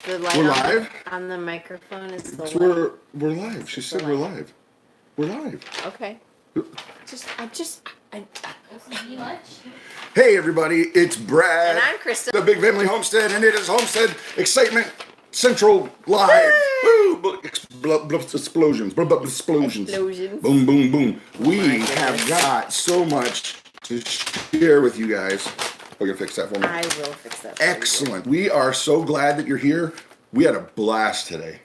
The light We're live? on the microphone is the light. We're live. She said we're live. We're live. Okay. I Hey everybody, it's Brad. And I'm Christa. The Big Family Homestead, and it is Homestead Excitement Central Live. Woo! Explosions. Explosions. Boom, boom, boom. We have got so much to share with you guys. Oh, you'll fix that for me? will fix that for you. Excellent. We are so glad that you're here. We had a blast today.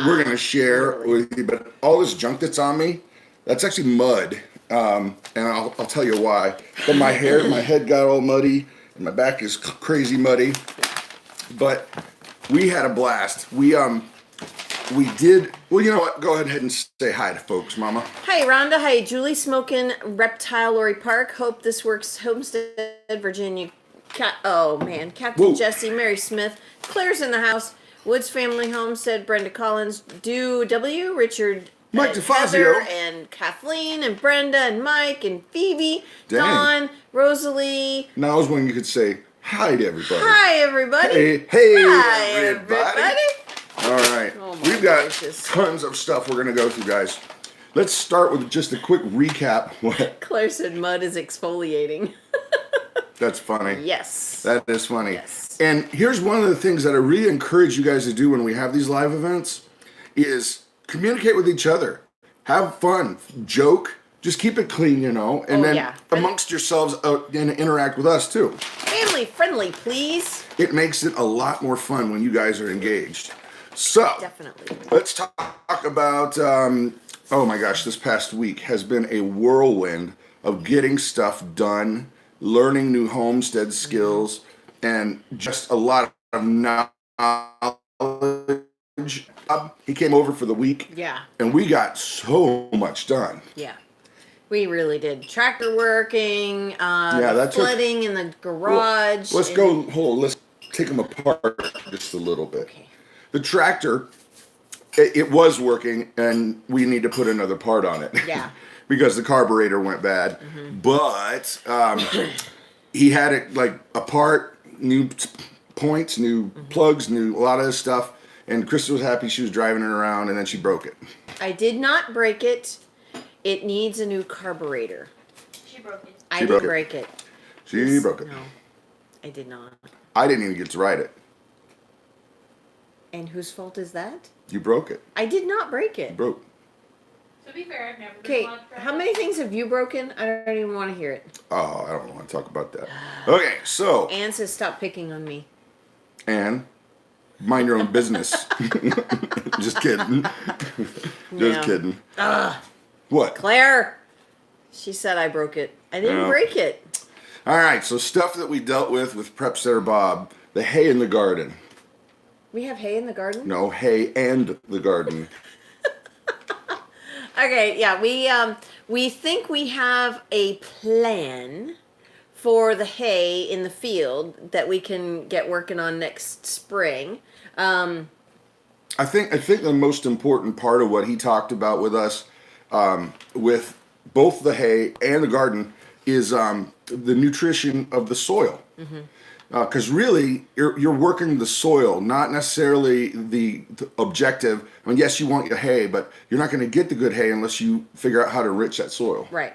We're going to share with you, but all this junk that's on me, that's actually mud. And I'll tell you why. But my hair, my head got all muddy, and my back is crazy muddy. But we had a blast. We did, well, you know what? Go ahead and say hi to folks, Mama. Hi, Rhonda. Hi, Julie Smokin, Reptile, Lori Park. Hope this works. Homestead, Virginia. Captain Whoa. Jesse, Mary Smith. Claire's in the house. Woods Family Homestead, Brenda Collins, Do W, Richard, Mike and DeFazio. Heather, and Kathleen, and Brenda, and Mike, and Phoebe, Dang. Dawn, Rosalie. Now is when you could say hi to everybody. Hi, everybody. Hey, Hi, everybody. All right. Oh, my We've got gracious. tons of stuff we're going to go through, guys. Let's start with just a quick recap. What? Claire said mud is exfoliating. That's funny. Yes. That is funny. Yes. And here's one of the things that I really encourage you guys to do when we have these live events is communicate with each other. Have fun. Joke. Just keep it clean, and then amongst yourselves and interact with us too. Family friendly, please. It makes it a lot more fun when you guys are engaged. So, Definitely. let's talk about, oh my gosh, this past week has been a whirlwind of getting stuff done, learning new homestead skills, and just a lot of knowledge. He came over for the week. Yeah. And we got so much done. Yeah. We really did. Tractor working, that's flooding in the garage. Well, let's take them apart just a little bit. Okay. The tractor, it was working, and we need to put another part on it. Yeah. Because the carburetor went bad. Mm-hmm. But he had it like apart, new points, new plugs, a lot of this stuff. And Krista was happy she was driving it around, and then she broke it. I did not break it. It needs a new carburetor. She broke it. I didn't break it. She broke it. No, I did not. I didn't even get to ride it. And whose fault is that? You broke it. I did not break it. You broke. To be fair, I've never been Okay, allowed to drive how it. many things have you broken? I don't even want to hear it. Oh, I don't want to talk about that. Okay, so, Anne says stop picking on me. Anne, mind your own business. Just kidding. Just kidding. What? Claire! She said I broke it. I didn't break it. All right, so stuff that we dealt with Preparedness Bob. The hay in the garden. We have hay in the garden? No, hay and the garden. Okay, yeah, we think we have a plan for the hay in the field that we can get working on next spring. I think the most important part of what he talked about with us, with both the hay and the garden, is the nutrition of the soil. Because really, you're working the soil, not necessarily the objective. I mean, yes, you want your hay, but you're not going to get the good hay unless you figure out how to enrich that soil. Right.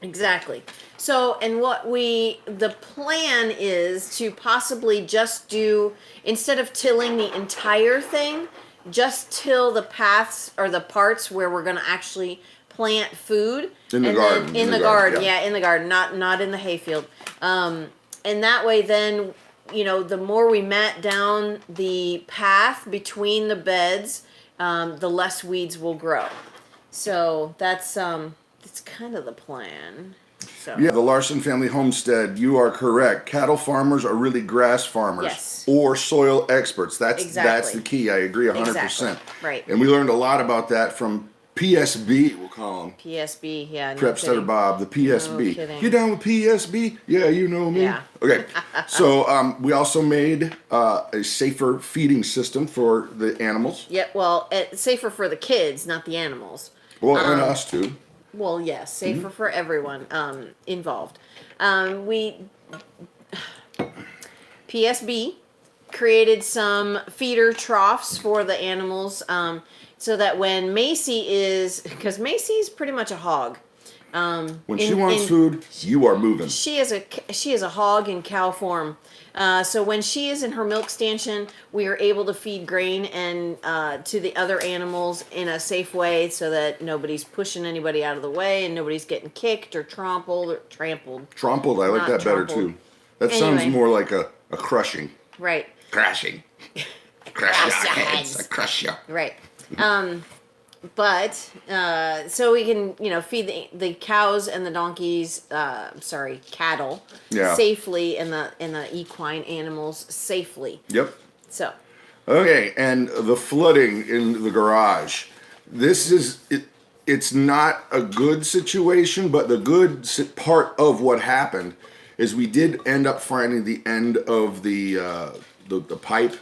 Exactly. So, and the plan is to possibly just do, instead of tilling the entire thing, just till the paths or the parts where we're going to actually plant food. In the garden. In the garden, yeah, in the garden, not in the hayfield. And that way then, the more we mat down the path between the beds, the less weeds will grow. So that's kind of the plan. So. Yeah, the Larson Family Homestead, you are correct. Cattle farmers are really grass farmers. Yes. Or soil experts. That's Exactly. the key. I agree 100%. Exactly. Right. And we learned a lot about that from PSB, we'll call him. PSB, yeah. No Prep Stutter kidding. Bob, the PSB. No kidding. You down with PSB? Yeah, you know me. Yeah. Okay. So we also made a safer feeding system for the animals. Yeah, well, it's safer for the kids, not the animals. Well, and us too. Well, yes, safer for everyone involved. PSB created some feeder troughs for the animals, so that when because Macy's pretty much a hog. When she wants food, you are moving. She is a hog in cow form. So when she is in her milk stanchion, we are able to feed grain and to the other animals in a safe way, so that nobody's pushing anybody out of the way and nobody's getting kicked or trampled. Trampled, I like that better too. That sounds more like a crushing. Right. Crashing. Crush your heads. I crush you. Right. But so we can, feed the cows and the donkeys, cattle, safely, and the equine animals safely. Yep. So. Okay, and the flooding in the garage. This is it. It's not a good situation, but the good part of what happened is we did end up finding the end of the pipe.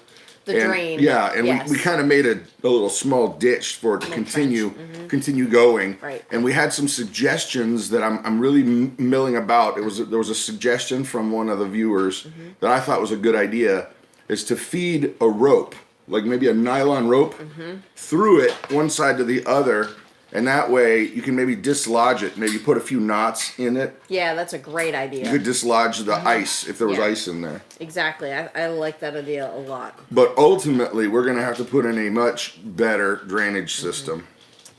The drain. Yeah, and we kind of made a little small ditch for it to continue going. Right. And we had some suggestions that I'm really milling about. There was a suggestion from one of the viewers that I thought was a good idea, is to feed a rope, like maybe a nylon rope, through it one side to the other. And that way you can maybe dislodge it, maybe put a few knots in it. Yeah, that's a great idea. You could dislodge the ice if there was ice in there. Exactly. I like that idea a lot. But ultimately, we're going to have to put in a much better drainage system.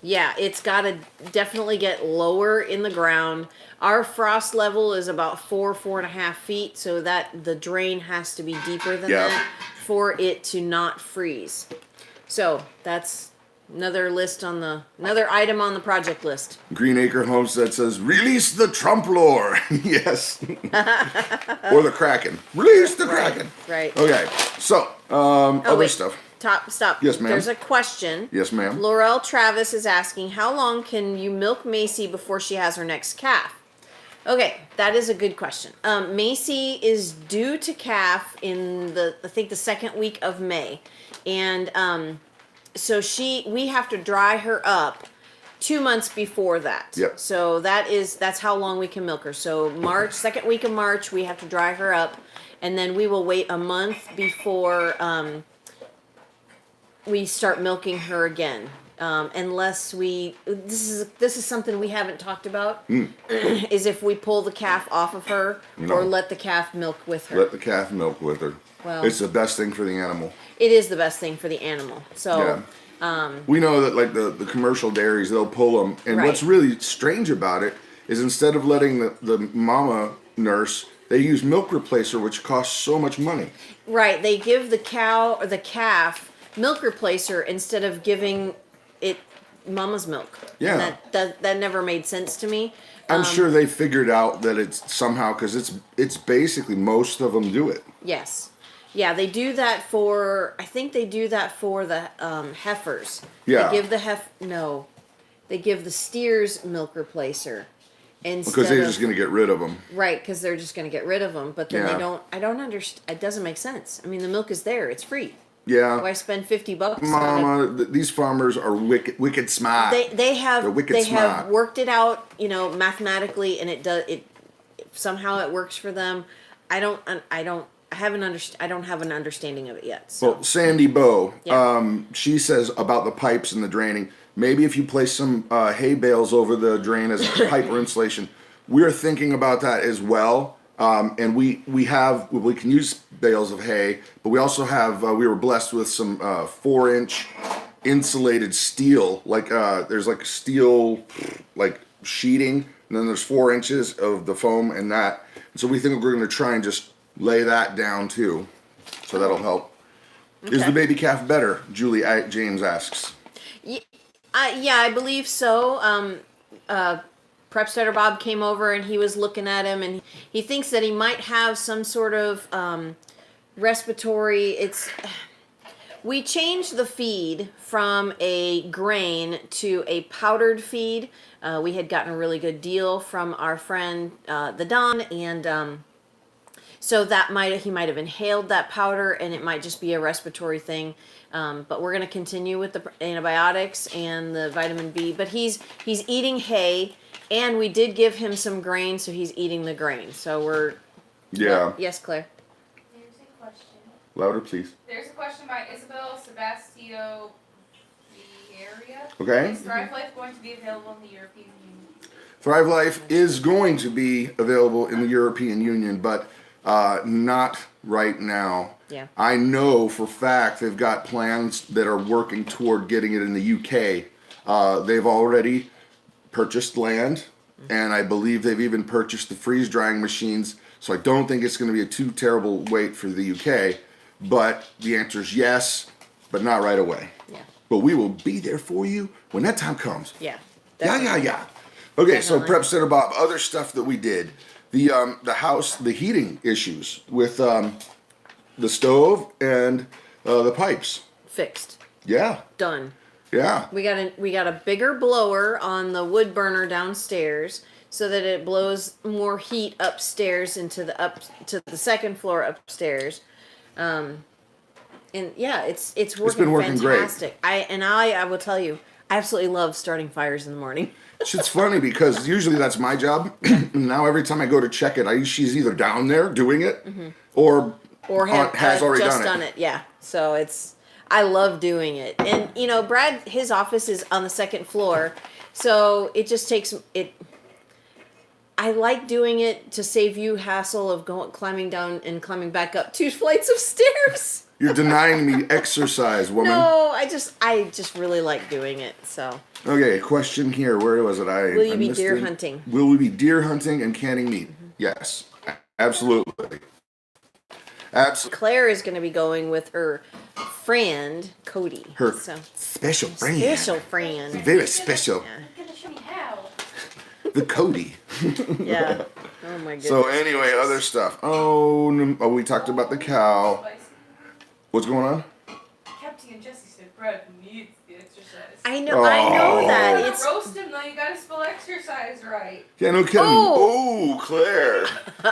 Yeah, it's got to definitely get lower in the ground. Our frost level is about 4.5 feet, so that the drain has to be deeper than that for it to not freeze. So that's another item on the project list. Greenacre Homestead says, release the Trump lore. Yes. Or the Kraken. Release the Kraken. Right. Okay. So, other stuff. Stop. Yes, ma'am. There's a question. Yes, ma'am. Laurel Travis is asking, how long can you milk Macy before she has her next calf? Okay, that is a good question. Macy is due to calf in I think the second week of May. And, so we have to dry her up 2 months before that. Yep. So that's how long we can milk her. So second week of March, we have to dry her up, and then we will wait a month before we start milking her again. Unless this is something we haven't talked about, is if we pull the calf off of her or let the calf milk with her. Let the calf milk with her. Well, it's the best thing for the animal. It is the best thing for the animal. So we know that like the commercial dairies, they'll pull them. And what's really strange about it is instead of letting the mama nurse, they use milk replacer, which costs so much money. Right. They give the cow or the calf milk replacer instead of giving it mama's milk. Yeah. And that never made sense to me. I'm sure they figured out that it's somehow, because it's basically most of them do it. Yes. Yeah, they do that I think they do that for the heifers. Yeah. They give the steers milk replacer. Because they're just going to get rid of them. Right, because they're just going to get rid of them. But then I don't understand. It doesn't make sense. I mean, the milk is there. It's free. Yeah. Why spend $50? Mama, these farmers are wicked smart. They have smart. worked it out, mathematically, and somehow it works for them. I don't have an understanding of it yet. So. Well, Sandy Bow, she says about the pipes and the draining. Maybe if you place some hay bales over the drain as pipe or insulation. We're thinking about that as well. And we can use bales of hay, but we also have we were blessed with some 4-inch insulated steel. Like there's like steel like sheeting, and then there's 4 inches of the foam and that. So we think we're going to try and just lay that down too, so that'll help. Okay. Is the baby calf better? Julie James asks. Yeah, I believe so. Prep Starter Bob came over and he was looking at him, and he thinks that he might have some sort of respiratory. We changed the feed from a grain to a powdered feed. We had gotten a really good deal from our friend the Don, and so he might have inhaled that powder, and it might just be a respiratory thing. But we're going to continue with the antibiotics and the vitamin B. But he's eating hay, and we did give him some grain, so he's eating the grain. So we're... Yeah. Yes, Claire? There's a question. Louder, please. There's a question by Isabel Sebastio Vieira. Okay. Is Thrive Life going to be available in the European Union? Thrive Life is going to be available in the European Union, but not right now. Yeah. I know for fact they've got plans that are working toward getting it in the UK. They've already purchased land, and I believe they've even purchased the freeze drying machines. So I don't think it's going to be a too terrible wait for the UK. But the answer is yes, but not right away. Yeah. But we will be there for you when that time comes. Yeah. Yeah. Okay, so Definitely. Prep Center Bob, other stuff that we did. The house, the heating issues with the stove and the pipes. Fixed. Yeah. Done. Yeah. We got a bigger blower on the wood burner downstairs so that it blows more heat upstairs into the second floor upstairs. And yeah, it's working been working great. fantastic. I will tell you, I absolutely love starting fires in the morning. It's funny because usually that's my job. Now every time I go to check it, she's either down there doing it or has already just done it. Yeah. So I love doing it. And Brad, his office is on the second floor. So it just takes it. I like doing it to save you hassle of climbing down and climbing back up 2 flights of stairs. You're denying me exercise, woman. No, I just really like doing it. So Okay, question here. Where was it? will you I be missed deer it. hunting? Will we be deer hunting and canning meat? Yes, absolutely. Absolutely. Claire is going to be going with her friend Cody. Her So, special friend. special friend. Very special. You're gonna show me how. The Cody. Yeah. Oh my goodness. So anyway, other stuff. Oh, we talked about the cow. Spicy. What's going on? Captain and Jesse said Brad needs the exercise. I know that. You It's roast him though. You gotta spell exercise right. Yeah, no kidding. Oh. Oh, Claire.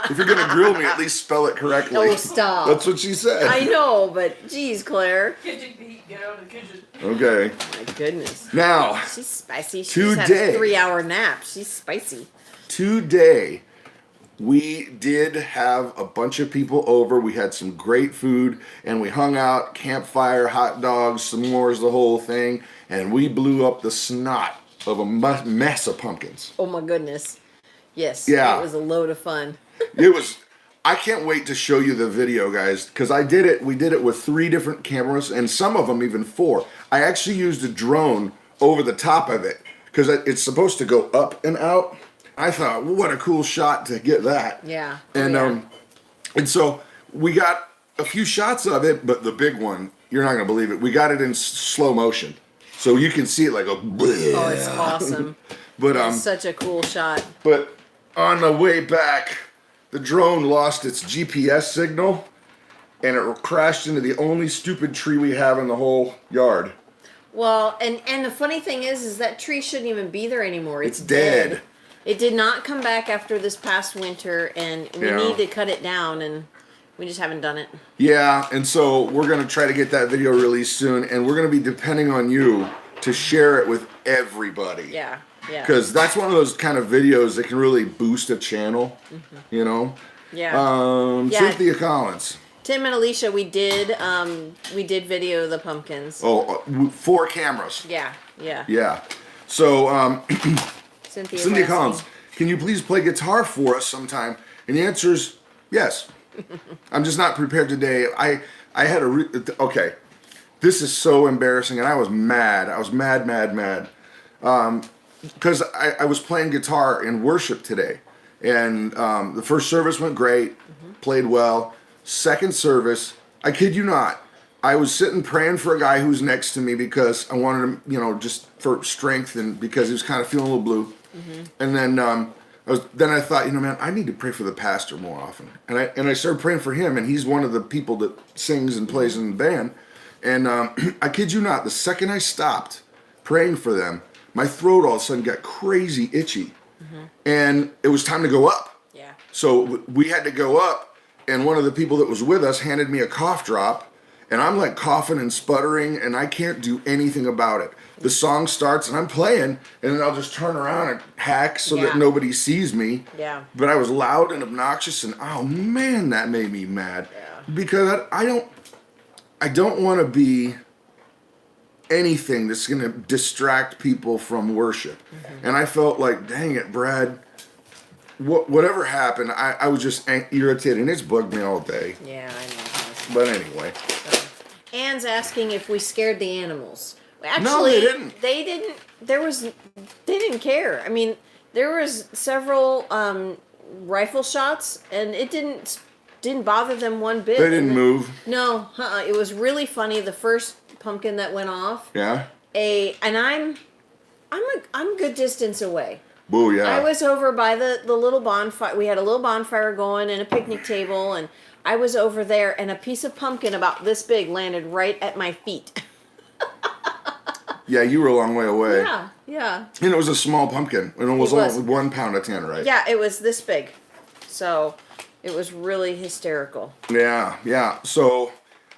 If you're gonna grill me, at least spell it correctly. oh stop. That's what she said. I know, but geez, Claire. Kitchen beat. Get out of the kitchen. Okay. My goodness. Now, She's spicy. She just had Today. a 3-hour nap. She's spicy. today we did have a bunch of people over. We had some great food and we hung out, campfire, hot dogs, s'mores, the whole thing, and we blew up the snot of a mess of pumpkins. Oh my goodness. Yes. Yeah. It was a load of fun. It was, I can't wait to show you the video, guys, because we did it with 3 different cameras and some of them even 4. I actually used a drone over the top of it because it's supposed to go up and out. I thought, well, what a cool shot to get that. Yeah. And and so we got a few shots of it, but the big one, you're not gonna believe it. We got it in slow motion, so you can see it like a. Oh, it's awesome. But It's such a cool shot. but on the way back, the drone lost its GPS signal, and it crashed into the only stupid tree we have in the whole yard. Well, and the funny thing is that tree shouldn't even be there anymore. It's dead. It did not come back after this past winter, and we Yeah. need to cut it down, and we just haven't done it. Yeah, and so we're gonna try to get that video released soon, and we're gonna be depending on you to share it with everybody. Yeah, yeah. Because that's one of those kind of videos that can really boost a channel, you know? Yeah. Yeah. Cynthia Collins. Tim and Alicia, we did video the pumpkins. Oh, 4 cameras. Yeah, yeah. Yeah. So, Cynthia Cynthia Collins, can you please play guitar for us sometime? And the answer is yes. I'm just not prepared today. I had okay. This is so embarrassing, and I was mad. I was mad. Because I was playing guitar in worship today. And the first service went great, played well. Second service, I kid you not, I was sitting praying for a guy who was next to me because I wanted him, just for strength and because he was kind of feeling a little blue. And then I thought, man, I need to pray for the pastor more often. And I started praying for him, and he's one of the people that sings and plays in the band. And I kid you not, the second I stopped praying for them, my throat all of a sudden got crazy itchy. And it was time to go up. Yeah. So we had to go up, and one of the people that was with us handed me a cough drop, and I'm like coughing and sputtering, and I can't do anything about it. The song starts, and I'm playing, and then I'll just turn around and hack so that Yeah. nobody sees me. Yeah. But I was loud and obnoxious, and oh man, that made me mad. Yeah. Because I don't, I don't want to be anything that's going to distract people from worship. And I felt like, dang it, Brad, whatever happened, I was just irritated, and it's bugged me all day. Yeah, I know. But anyway. So, Anne's asking if we scared the animals. Actually, No, they didn't. They didn't. They didn't care. I mean, there was several rifle shots, and it didn't bother them one bit. They didn't move. No, it was really funny. The first pumpkin that went off. Yeah. And I'm a good distance away. Boo, yeah. I was over by the little bonfire. We had a little bonfire going and a picnic table, and I was over there, and a piece of pumpkin about this big landed right at my feet. Yeah, you were a long way away. Yeah. And it was a small pumpkin. And it was only 1 pound of tannerite. Yeah, it was this big. So it was really hysterical. Yeah. So,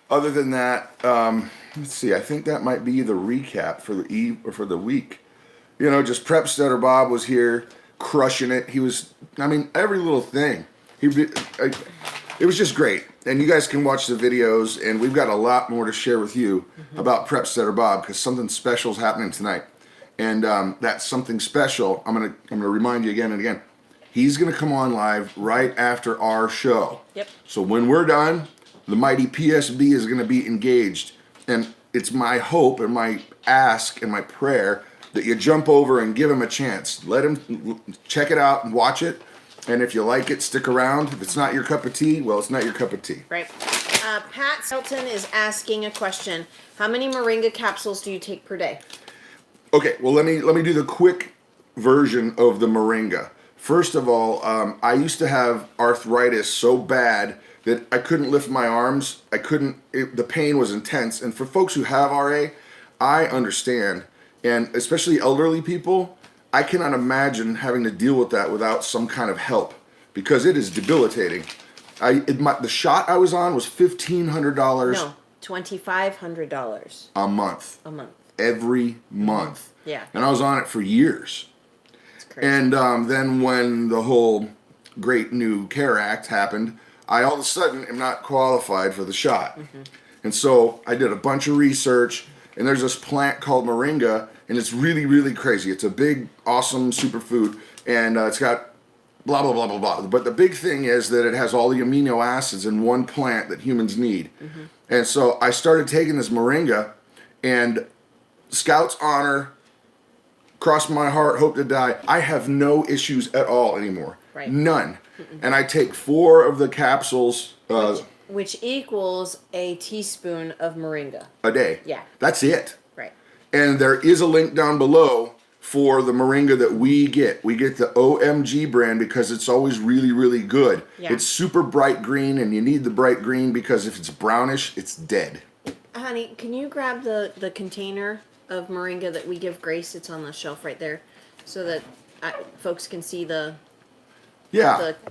other than that, let's see. I think that might be the recap for the eve or for the week. You know, just Prepsteader Bob was here, crushing it. He was, I mean, every little thing. It was just great. And you guys can watch the videos, and we've got a lot more to share with you about Prepsteader Bob, because something special is happening tonight. And that something special, I'm gonna remind you again and again. He's gonna come on live right after our show. Yep. So when we're done, the mighty PSB is gonna be engaged, and it's my hope and my ask and my prayer that you jump over and give him a chance. Let him check it out and watch it. And if you like it, stick around. If it's not your cup of tea, well, it's not your cup of tea. Right. Pat Selton is asking a question. How many moringa capsules do you take per day? Okay, well, let me do the quick version of the moringa. First of all, I used to have arthritis so bad that I couldn't lift my arms. The pain was intense. And for folks who have RA, I understand. And especially elderly people, I cannot imagine having to deal with that without some kind of help, because it is debilitating. The shot I was on was $1,500. No, $2,500 a month. a month. Every month. Yeah. And I was on it for years. It's crazy. And then when the whole great new CARE Act happened, I all of a sudden am not qualified for the shot. And so I did a bunch of research, and there's this plant called moringa, and it's really, really crazy. It's a big, awesome superfood, and it's got blah, blah, blah, blah, blah. But the big thing is that it has all the amino acids in one plant that humans need. And so I started taking this moringa, and Scout's honor, cross my heart, hope to die, I have no issues at all anymore. Right. None. And I take 4 of the capsules Which equals a teaspoon of moringa. a day. Yeah. That's it. Right. And there is a link down below for the moringa that we get. We get the OMG brand because it's always really, really good. Yeah. It's super bright green, and you need the bright green because if it's brownish, it's dead. Honey, can you grab the container of moringa that we give Grace? It's on the shelf right there, so that folks can see the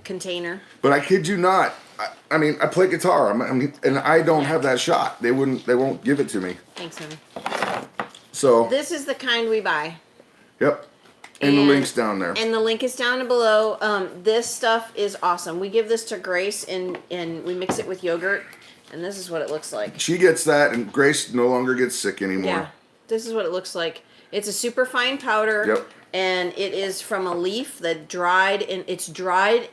container. But I kid you not. I mean, I play guitar, and I don't have that shot. They won't give it to me. Thanks, honey. So This is the kind we buy. Yep. And the link's down there. And the link is down below. This stuff is awesome. We give this to Grace, and we mix it with yogurt, and this is what it looks like. She gets that, and Grace no longer gets sick anymore. Yeah, this is what it looks like. It's a super fine powder. Yep. And it is from a leaf that dried, and it's dried.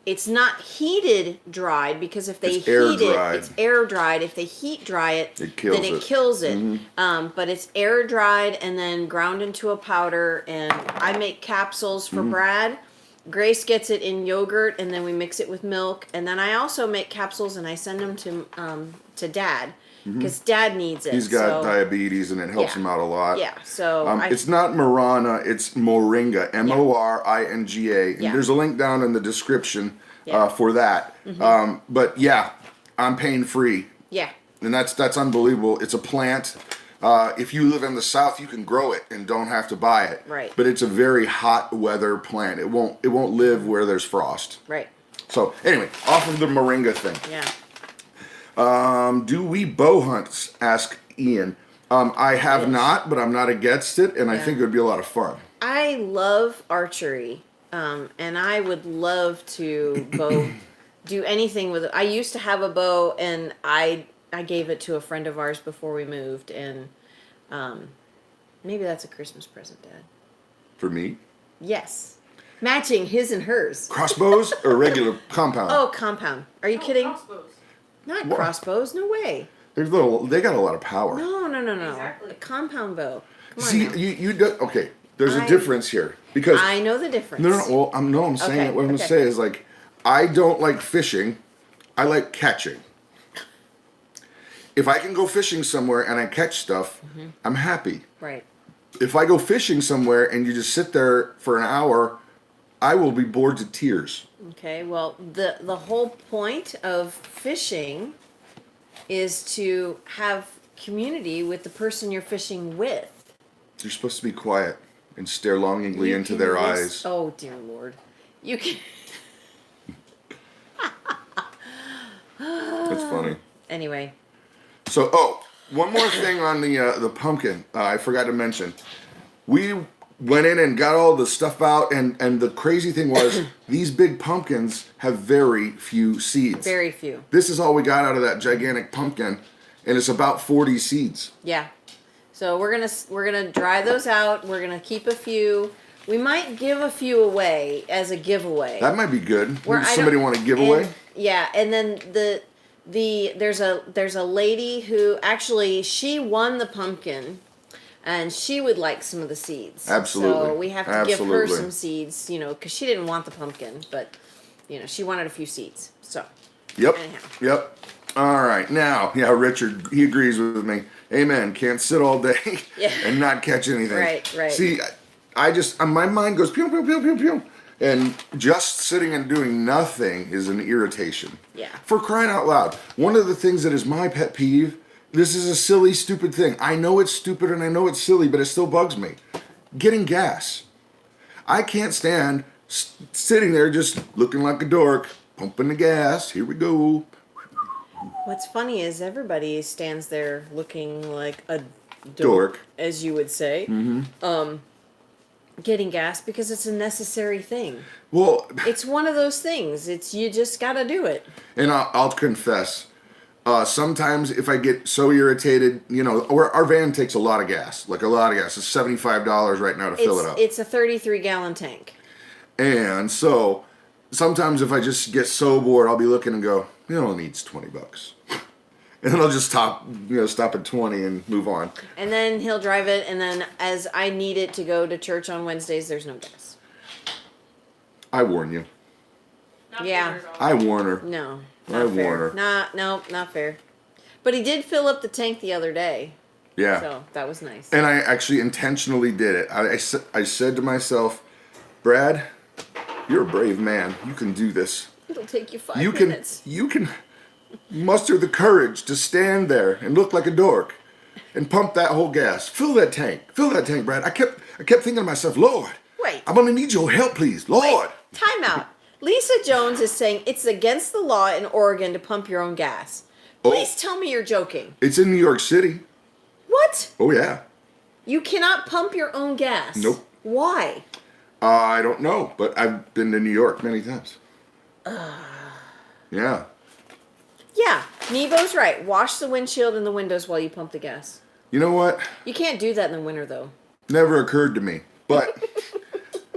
It's not heated dried, because if they It's air heat it, dried. it's air dried. If they heat dry it, It kills then it it. kills it. But it's air dried and then ground into a powder. And I make capsules for Brad. Grace gets it in yogurt, and then we mix it with milk. And then I also make capsules, and I send them to Dad, because Dad needs it. He's got so, diabetes, and it helps yeah. him out a lot. Yeah, so it's not Marana, it's Moringa, MORINGA. And Yeah. there's a link down in the description Yeah. for that. But yeah, I'm pain free, yeah. and that's unbelievable. It's a plant. If you live in the South, you can grow it and don't have to buy it. Right. But it's a very hot weather plant. It won't live where there's frost. Right. So anyway, off of the Moringa thing. Yeah. Do we bow hunt? Ask Ian. I have not, but I'm not against it, and I think it would be a lot of fun. I love archery, and I would love to do anything with it. I used to have a bow, and I I gave it to a friend of ours before we moved, and maybe that's a Christmas present, Dad. For me? Yes. Matching his and hers. Crossbows or regular compound? Oh, compound. Are you kidding? Crossbows. Not What? crossbows. No way. They got a lot of power. No. Exactly. A compound bow. Come on See, now. you do, okay. There's a difference here because I know the difference. no. Well, I'm saying Okay, what I'm okay. gonna say is like, I don't like fishing. I like catching. If I can go fishing somewhere and I catch stuff, I'm happy. Right. If I go fishing somewhere and you just sit there for an hour, I will be bored to tears. Okay. Well, the whole point of fishing is to have community with the person you're fishing with. You're supposed to be quiet and stare longingly You into can their lis- eyes. Oh dear Lord. You can. That's funny. Anyway. So, one more thing on the pumpkin. I forgot to mention. We went in and got all the stuff out, and the crazy thing was these big pumpkins have very few seeds. Very few. This is all we got out of that gigantic pumpkin, and it's about 40 seeds. Yeah. So we're gonna dry those out. We're gonna keep a few. We might give a few away as a giveaway. That might be good. Where I Somebody don't- want to give away? Yeah, and then there's a lady who actually she won the pumpkin, and she would like some of the seeds. Absolutely. So we have to give her Absolutely. some seeds, because she didn't want the pumpkin, but she wanted a few seeds. So Yep. anyhow. Yep. All right. Now, yeah, Richard, he agrees with me. Amen. Can't sit all day Yeah. and not catch anything. Right. See, I just, my mind goes pew, pew, pew, pew, pew. And just sitting and doing nothing is an irritation. Yeah. For crying out loud. One of the things that is my pet peeve, this is a silly, stupid thing. I know it's stupid and I know it's silly, but it still bugs me. Getting gas. I can't stand sitting there just looking like a dork, pumping the gas. Here we go. What's funny is everybody stands there looking like a Dork. as you would say. Mm-hmm. Getting gas because it's a necessary thing. Well, It's one of those things. You just got to do it. and I'll confess, sometimes if I get so irritated, our van takes a lot of gas, like a lot of gas. It's $75 right now to fill it up. It's a 33-gallon tank. And so sometimes if I just get so bored, I'll be looking and go, it only needs $20. And then I'll just stop at 20 and move on. And then he'll drive it, and then as I need it to go to church on Wednesdays, there's no gas. I warn you. Not Yeah. fingers I warn her. No, I not fair. warn her. Not fair. But he did fill up the tank the other day, Yeah. so that was nice. And I actually intentionally did it. I said to myself, Brad, you're a brave man. You can do this. It'll take you 5 You minutes. can muster the courage to stand there and look like a dork and pump that whole gas. Fill that tank, Brad. I kept thinking to myself, Lord, Wait. I'm gonna need your help, please, Lord. Time out. Lisa Jones is saying it's against the law in Oregon to pump your own gas. Please tell me you're joking. It's in New York City. What? Oh yeah. You cannot pump your own gas? Nope. Why? I don't know, but I've been to New York many times. Yeah. Yeah, Nebo's right. Wash the windshield and the windows while you pump the gas. You know what? You can't do that in the winter, though. Never occurred to me, but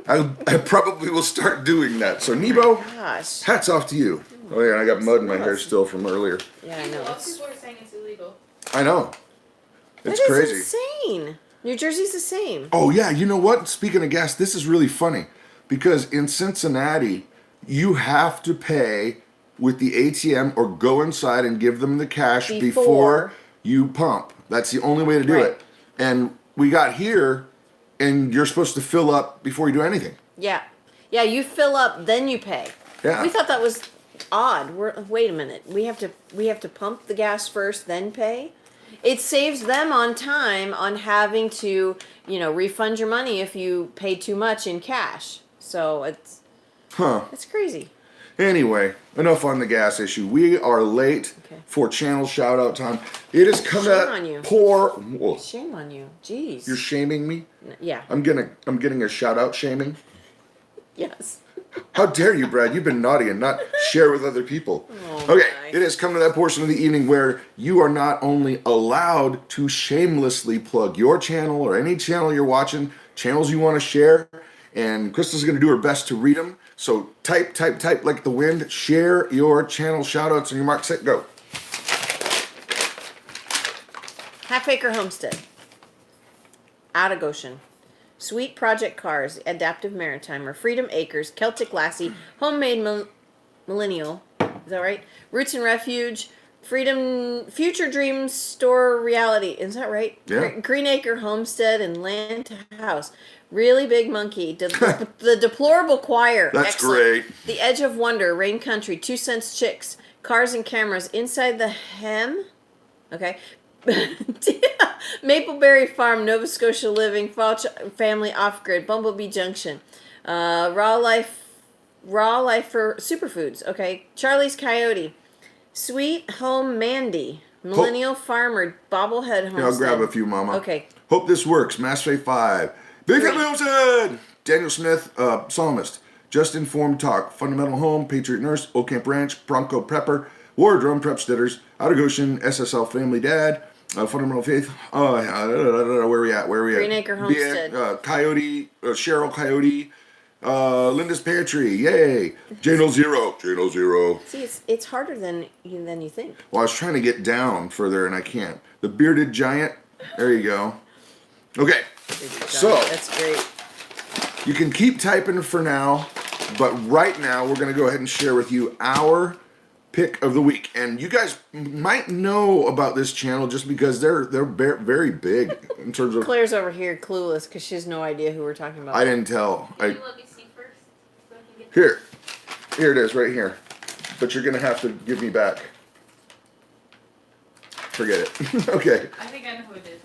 I probably will start doing that. So Nebo, Gosh. hats off to you. Oh yeah, I got mud in my hair still from earlier. Yeah, I know. A lot of people are saying it's illegal. I know. It's That is crazy. insane. New Jersey's the same. Oh yeah, you know what? Speaking of gas, this is really funny because in Cincinnati, you have to pay with the ATM or go inside and give them the cash before you pump. That's the only way to do Right. it. And we got here, and you're supposed to fill up before you do anything. Yeah. Yeah, you fill up, then you pay. Yeah. We thought that was odd. Wait a minute. We have to pump the gas first, then pay? It saves them on time on having to, refund your money if you pay too much in cash. So it's crazy. Anyway, enough on the gas issue. We are late Okay. for channel shout out time. It is coming Shame up. on you. Whoa, Shame on you. Jeez. you're shaming me? Yeah. I'm getting a shout out shaming. Yes. How dare you, Brad? You've been naughty and not share with other people. Oh, Okay, my. it has come to that portion of the evening where you are not only allowed to shamelessly plug your channel or any channel you're watching, channels you want to share, and Krista's going to do her best to read them. So type like the wind. Share your channel shoutouts on your mark, set, go. Half Acre Homestead. Out of Goshen. Sweet Project Cars, Adaptive Maritimer, Freedom Acres, Celtic Lassie, Homemade Millennial, is that right? Roots and Refuge, Freedom, Future Dreams Store Reality, is that right? Yeah. Green Acre Homestead and Land to House. Really Big Monkey, the Deplorable Choir. That's excellent. great. The Edge of Wonder, Rain Country, 2 Cents Chicks, Cars and Cameras, Inside the Hem, okay. Mapleberry Farm, Nova Scotia Living, Family Off Grid, Bumblebee Junction, Raw Life for Superfoods. Okay, Charlie's Coyote, Sweet Home Mandy, Millennial Farmer, Bobblehead Homestead. Yeah, I'll grab a few, Mama. Okay. Hope this works. Mass Faith 5. Big Family Homestead. Daniel Smith, Psalmist. Just Informed Talk. Fundamental Home. Patriot Nurse. Old Camp Ranch. Bronco Prepper. War Drum Prepsteaders. Out of Goshen. SSL Family Dad. Fundamental Faith. Where we at? Green Acre Homestead. Coyote. Cheryl Coyote. Linda's Pantry. Yay. Jano Zero. Jano Zero. See, it's harder than you think. Well, I was trying to get down further and I can't. The Bearded Giant. There you go. Okay. So That's great. you can keep typing for now, but right now we're going to go ahead and share with you our pick of the week. And you guys might know about this channel just because they're very big in terms of. Claire's over here clueless because she has no idea who we're talking about. I didn't tell. Can you let me see first? So I can get Here it is, right here. But you're going to have to give me back. Forget it. Okay. I think I know who it is.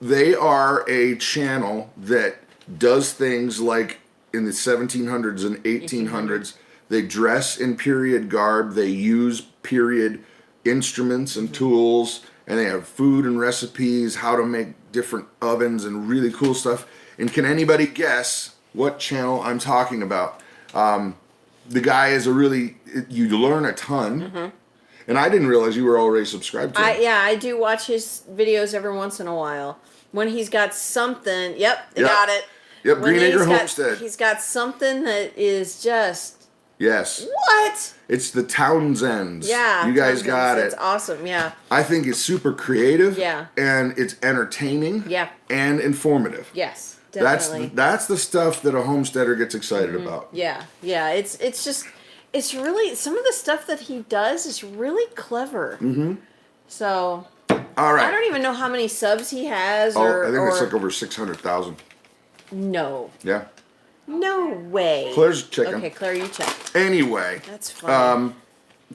They are a channel that does things like in the 1700s and 1800s. They dress in period garb. They use period instruments and tools. And they have food and recipes, how to make different ovens and really cool stuff. And can anybody guess what channel I'm talking about? The guy is you learn a ton. Mm-hmm. And I didn't realize you were already subscribed to him. I do watch his videos every once in a while. When he's got something, got it. Yep, When Green Acre he's Homestead. He's got something that is just, Yes. what? It's the Townsends. Yeah. You guys got it. It's awesome, yeah. I think it's super creative. Yeah. And it's entertaining. Yeah. And informative. Yes, definitely. That's the stuff that a homesteader gets excited about. Yeah, it's just, it's really, some of the stuff that he does is really clever. Mm-hmm. So, All right. I don't even know how many subs he has I think it's like over 600,000. No. Yeah. No way. Claire's checking. Okay, Claire, you check. Anyway. That's fine.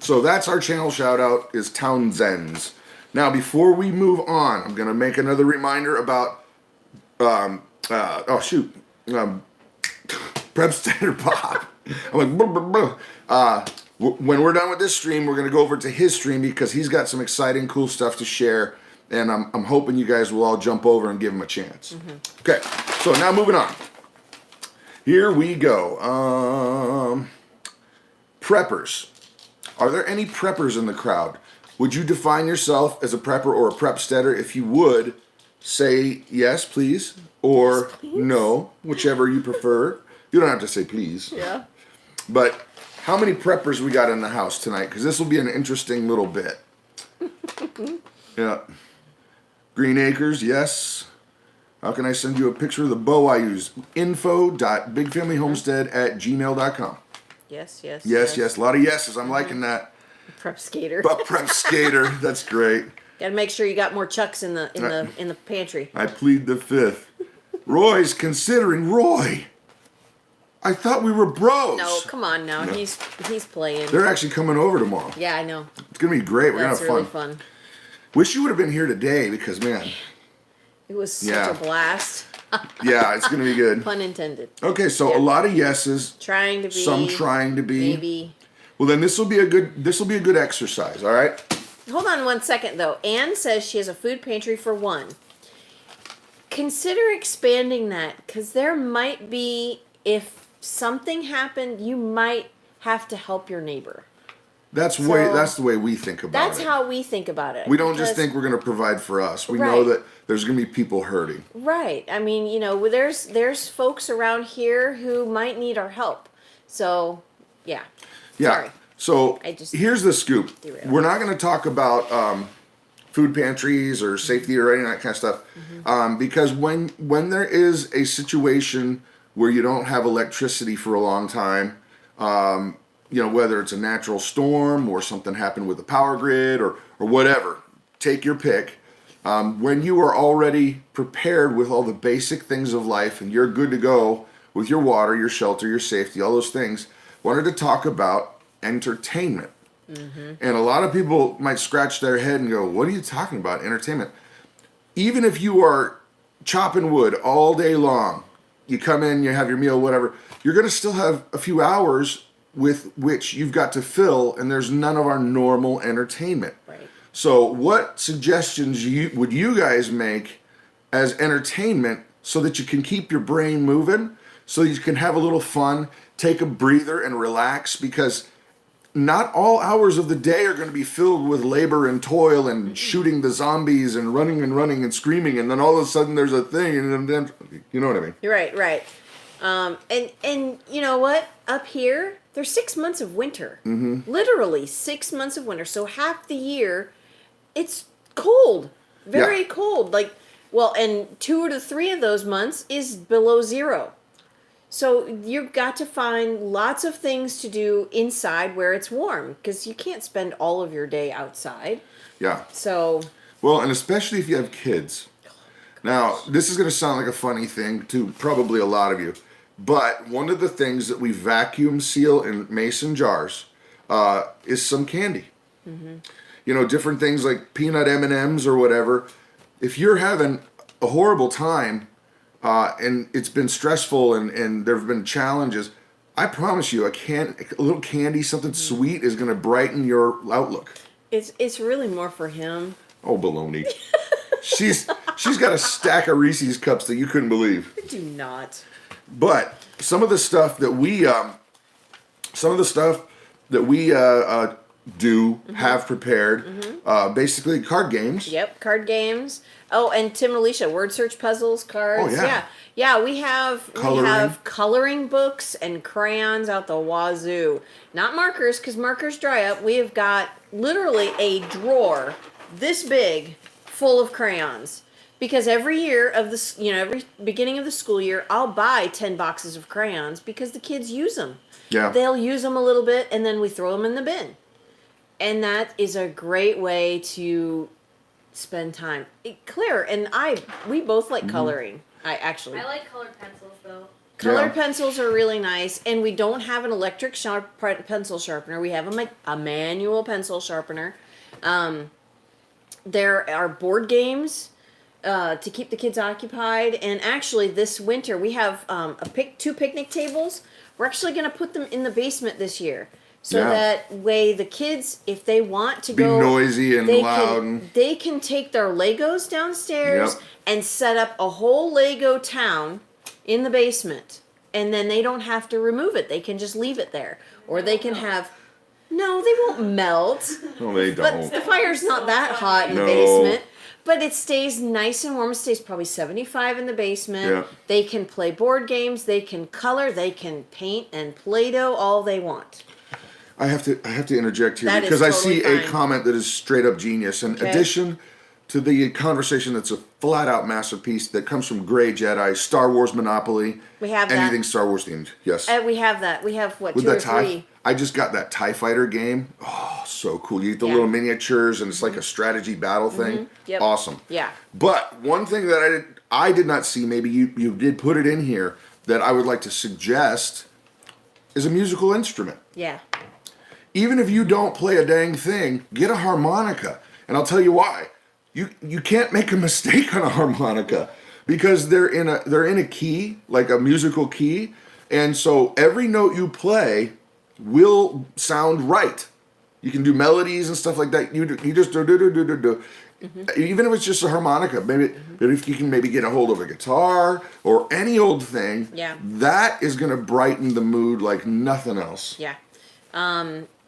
So that's our channel shout out is Townsends. Now before we move on, I'm gonna make another reminder about Prepsteader Bob. I'm like blah, blah, blah. When we're done with this stream, we're gonna go over to his stream because he's got some exciting, cool stuff to share, and I'm hoping you guys will all jump over and give him a chance. Mm-hmm. Okay, so now moving on. Here we go. Preppers. Are there any preppers in the crowd? Would you define yourself as a prepper or a prepsteader? If you would, say yes, please, or Yes, please. no, whichever you prefer. You don't have to say please. Yeah. But how many preppers we got in the house tonight? Because this will be an interesting little bit. Yeah. Green Acres, yes. How can I send you a picture of the bow I use? Info.bigfamilyhomestead@gmail.com. Yes. Yes. A lot of yeses. I'm liking that. Prep skater. But prep skater. That's great. Got to make sure you got more chucks in the pantry. I plead the fifth. Roy's considering Roy. I thought we were bros. No, come on now. No. He's playing. They're actually coming over tomorrow. Yeah, I know. It's gonna be great. We're That's gonna have really fun. fun. Wish you would have been here today because man, It was such Yeah. a blast. yeah, it's gonna be good. Pun intended. Okay, so Yeah. a lot of yeses. Trying to be. Some trying to be. Maybe. Well, then this will be a good exercise. All right. Hold on 1 second though. Anne says she has a food pantry for one. Consider expanding that because there might be, if something happened, you might have to help your neighbor. That's the way we think about it. That's how we think about it. We don't just think we're going to provide for us. We know that there's going to be people hurting. Right. I mean, you know, there's folks around here who might need our help. So, yeah. Yeah. Sorry. So here's the scoop. We're not going to talk about food pantries or safety or any of that kind of stuff, because when there is a situation where you don't have electricity for a long time, you know, whether it's a natural storm or something happened with the power grid or whatever, take your pick. When you are already prepared with all the basic things of life and you're good to go with your water, your shelter, your safety, all those things, wanted to talk about entertainment. And a lot of people might scratch their head and go, what are you talking about, entertainment? Even if you are chopping wood all day long, you come in, you have your meal, whatever, you're going to still have a few hours with which you've got to fill, and there's none of our normal entertainment. Right. So what suggestions would you guys make as entertainment so that you can keep your brain moving, so you can have a little fun, take a breather and relax? Because not all hours of the day are going to be filled with labor and toil and shooting the zombies and running and screaming, and then all of a sudden there's a thing, and then, you know what I mean? Right. And you know what? Up here, there's 6 months of winter. Literally 6 months of winter. So half the year, it's cold. Very cold. Like, well, and 2 to 3 of those months is below zero. So you've got to find lots of things to do inside where it's warm, because you can't spend all of your day outside. Yeah. So. Well, and especially if you have kids. Now, this is going to sound like a funny thing to probably a lot of you, but one of the things that we vacuum seal in mason jars is some candy. You know, different things like peanut M&Ms or whatever. If you're having a horrible time, and it's been stressful and there have been challenges, I promise you, a little candy, something sweet is going to brighten your outlook. It's really more for him. Oh, baloney. She's got a stack of Reese's cups that you couldn't believe. I do not. But some of the stuff that we have prepared, basically card games. Yep, card games. Oh, and Tim and Alicia, word search puzzles, cards. Oh, yeah. We have coloring books and crayons out the wazoo. Not markers, because markers dry up. We have got literally a drawer this big full of crayons. Because every year of this, every beginning of the school year, I'll buy 10 boxes of crayons because the kids use them. Yeah. They'll use them a little bit, and then we throw them in the bin. And that is a great way to spend time. Claire and we both like coloring. I like colored pencils though. Colored pencils are really nice, and we don't have an electric pencil sharpener. We have a manual pencil sharpener. There are board games to keep the kids occupied, and actually this winter we have 2 picnic tables. We're actually going to put them in the basement this year. So that way the kids, if they want to go... Be noisy and loud. They can take their Legos downstairs and set up a whole Lego town in the basement. And then they don't have to remove it. They can just leave it there. Or they can have... No, they won't melt. No, they don't. But the fire's not that hot in the basement. But it stays nice and warm. It stays probably 75 in the basement. Yeah. They can play board games. They can color. They can paint and Play-Doh all they want. I have to interject here, That because is I see totally a fine. comment that is straight up genius. In addition to the conversation that's a flat out masterpiece that comes from Grey Jedi, Star Wars Monopoly. We have that. Anything Star Wars themed. Yes. We have that. We have, what, With 2 or that 3? I just got that TIE Fighter game. Oh, so cool. You get the little miniatures, and it's like a strategy battle thing. Yep. Awesome. Yeah. But one thing that I did not see, maybe you did put it in here, that I would like to suggest is a musical instrument. Yeah. Even if you don't play a dang thing, get a harmonica. And I'll tell you why. You can't make a mistake on a harmonica, because they're in a key, like a musical key, and so every note you play will sound right. You can do melodies and stuff like that. You just do. Even if it's just a harmonica, maybe but if you can maybe get a hold of a guitar or any old thing, Yeah. that is going to brighten the mood like nothing else. Yeah.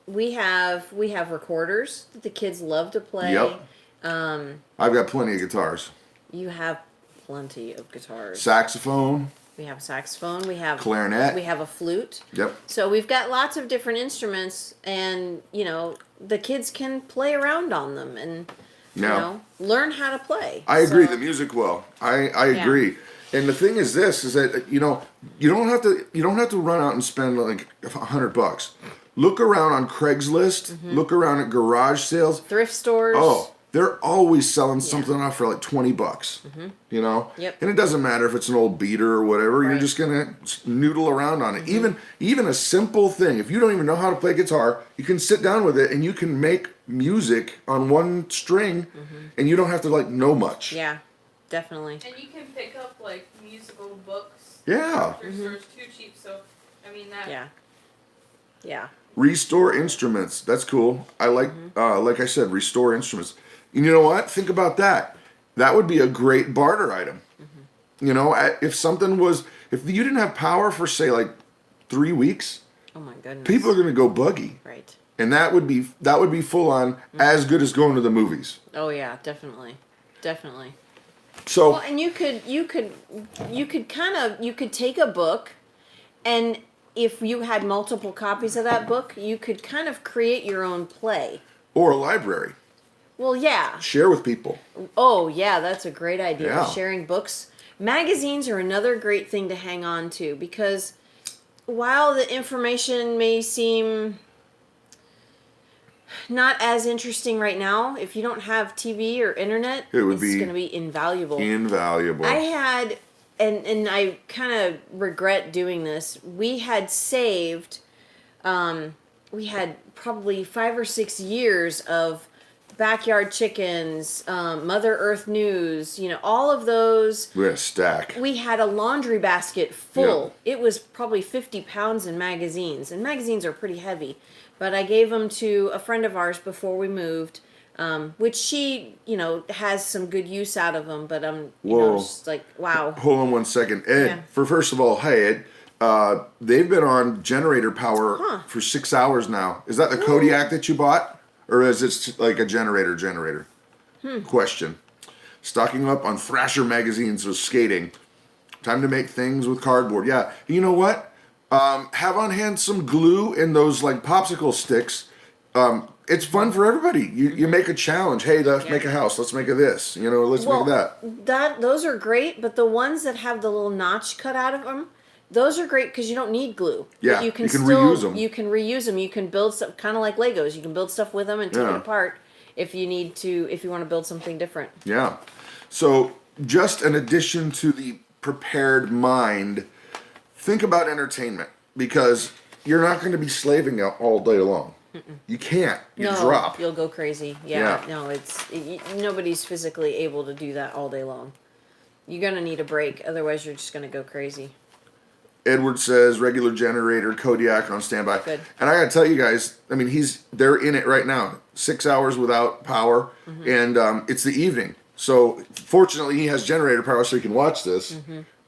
We have recorders that the kids love to play. Yep. I've got plenty of guitars. You have plenty of guitars. Saxophone. We have a saxophone. We have Clarinet. We have a flute. Yep. So we've got lots of different instruments, and the kids can play around on them and learn how to play. I agree. So, The music will. I agree. And the thing is this is that you don't have to run out and spend like $100. Look around on Craigslist. Look around at garage sales. thrift stores. Oh, they're always selling something off for like $20. Yep. And it doesn't matter if it's an old beater or whatever. Right. You're just gonna noodle around on it. Even a simple thing. If you don't even know how to play guitar, you can sit down with it and you can make music on one string, and you don't have to like know much. Yeah, definitely. And you can pick up like musical books. Yeah. Thrift stores too cheap, so I mean that. Yeah. Yeah. Restore instruments. That's cool. I like I said, restore instruments. And you know what? Think about that. That would be a great barter item. If you didn't have power for say like 3 weeks, Oh my goodness. people are going to go buggy. Right. And that would be full on as good as going to the movies. Oh yeah, definitely. Definitely. So Well, and you could take a book, and if you had multiple copies of that book, you could kind of create your own play. or a library. Well, yeah. Share with people. Oh, yeah, that's a great idea. Yeah. Sharing books. Magazines are another great thing to hang on to, because while the information may seem not as interesting right now, if you don't have TV or internet, it's going to be invaluable. Invaluable. I had, and I kind of regret doing this, we had saved, we had probably 5 or 6 years of backyard chickens, Mother Earth news, all of those. We had a stack. We had a laundry basket full. It was probably 50 pounds in magazines, and magazines are pretty heavy. But I gave them to a friend of ours before we moved, which she, has some good use out of them. But I'm, just like, wow. Hold on one second. Ed, Yeah. first of all, hey, Ed, they've been on generator power for 6 hours now. Is that the Kodiak that you bought? Or is it like a generator? Question. Stocking up on Thrasher magazines with skating. Time to make things with cardboard. Yeah. You know what? Have on hand some glue and those like popsicle sticks. It's fun for everybody. You make a challenge. Hey, let's make a house. Let's make a this. Let's make that. Those are great, but the ones that have the little notch cut out of them, those are great because you don't need glue. Yeah, But you can reuse them. You can reuse them. You can build stuff kind of like Legos. You can build stuff with them and take it apart if you want to build something different. Yeah. So just an addition to the prepared mind, think about entertainment, because you're not going to be slaving out all day long. You can't. You drop. You'll go crazy. Yeah. No, nobody's physically able to do that all day long. You're going to need a break. Otherwise, you're just going to go crazy. Edward says regular generator, Kodiak on standby. Good. And I gotta tell you guys, I mean, they're in it right now. 6 hours without power, and it's the evening. So fortunately, he has generator power, so he can watch this.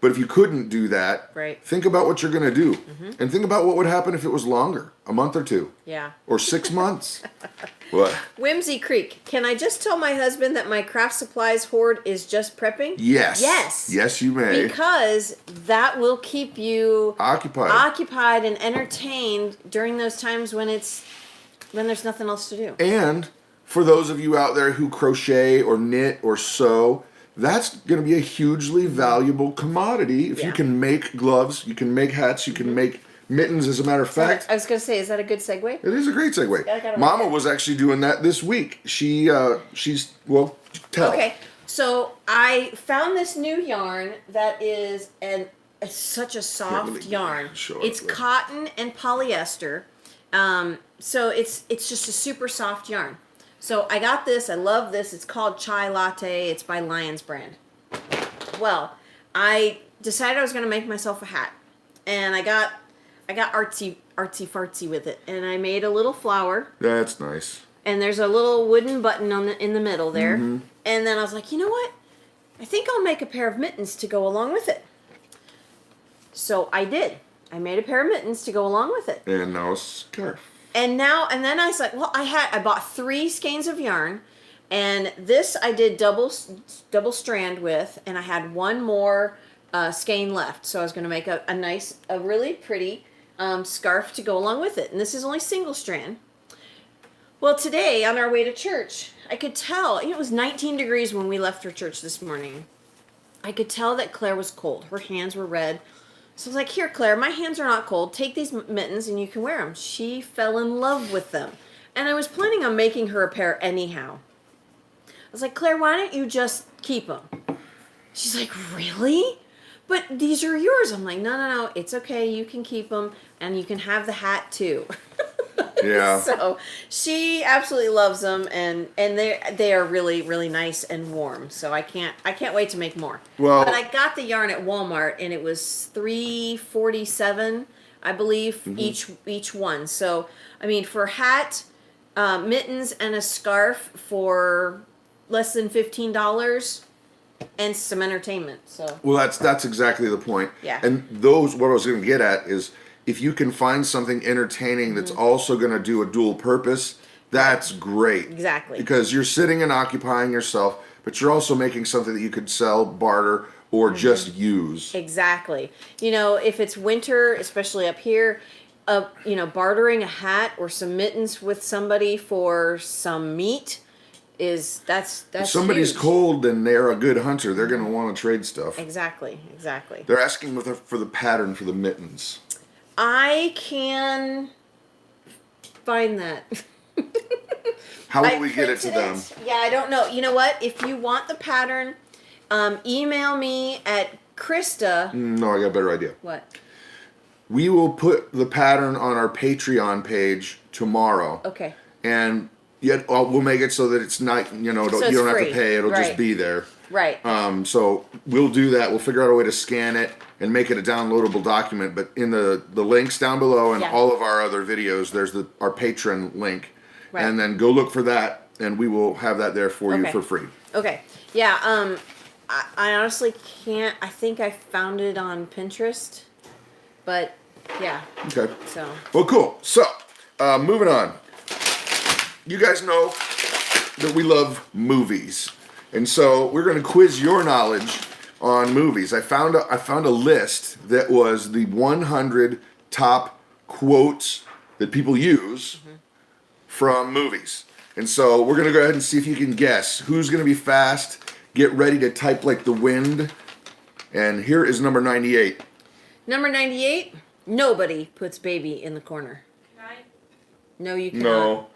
But if you couldn't do that, think about what you're gonna do, and think about what would happen if it was longer, a month or two, or 6 months. What? Whimsy Creek. Can I just tell my husband that my craft supplies hoard is just prepping? Yes. Yes. Yes, you may. Because that will keep you occupied and entertained during those times when there's nothing else to do. And for those of you out there who crochet or knit or sew, that's going to be a hugely valuable commodity. If you can make gloves, you can make hats, you can make mittens, as a matter of fact. I was going to say, is that a good segue? It is a great segue. Mama was actually doing that this week. She's tell. Okay, so I found this new yarn that is it's such a soft yarn. It's cotton and polyester. So it's just a super soft yarn. So I got this. I love this. It's called Chai Latte. It's by Lions Brand. Well, I decided I was going to make myself a hat, and I got artsy fartsy with it, and I made a little flower. That's nice. and there's a little wooden button in the middle there. And then I was like, you know what? I think I'll make a pair of mittens to go along with it. So I did. I made a pair of mittens to go along with it. And now a scarf. And then I was like, well, I bought 3 skeins of yarn, and this I did double strand with, and I had one more skein left. So I was going to make a really pretty scarf to go along with it. And this is only single strand. Well, today on our way to church, I could tell, it was 19 degrees when we left for church this morning. I could tell that Claire was cold. Her hands were red. So I was like, here, Claire, my hands are not cold. Take these mittens and you can wear them. She fell in love with them. And I was planning on making her a pair anyhow. I was like, Claire, why don't you just keep them? She's like, really? But these are yours. I'm like, no, it's okay. You can keep them and you can have the hat too. Yeah. So she absolutely loves them, and they are really, really nice and warm. So I can't wait to make more. Well, but I got the yarn at Walmart, and it was $3.47, I believe, each one. So I mean, for a hat, mittens, and a scarf for less than $15, and some entertainment. So well, that's exactly the point. Yeah. And what I was going to get at is, if you can find something entertaining that's also going to do a dual purpose, that's great. Exactly. Because you're sitting and occupying yourself, but you're also making something that you could sell, barter, or just use. Exactly. You know, if it's winter, especially up here, bartering a hat or some mittens with somebody for some meat that's If somebody's huge. cold and they're a good hunter, they're going to want to trade stuff. Exactly. They're asking for the pattern for the mittens. I can find that. How I will we get it to them? Yeah, I don't know. You know what? If you want the pattern, email me at Christa. No, I got a better idea. What? We will put the pattern on our Patreon page tomorrow. Okay. And yet we'll make it so that it's not, you don't have free. to pay. It'll Right. just be there. Right. So we'll do that. We'll figure out a way to scan it and make it a downloadable document. But in the links down below and Yeah. all of our other videos, there's our Patreon link. Right. And then go look for that, and we will have that there for you Okay. for free. Okay. Yeah. I honestly can't. I think I found it on Pinterest, but yeah. Okay. So. Well, cool. So, moving on. You guys know that we love movies, and so we're going to quiz your knowledge on movies. I found a list that was the 100 top quotes that people use from movies, and so we're going to go ahead and see if you can guess who's going to be fast. Get ready to type like the wind. And here is number 98. Number 98. Nobody puts baby in the corner. Can I? No, you cannot. No.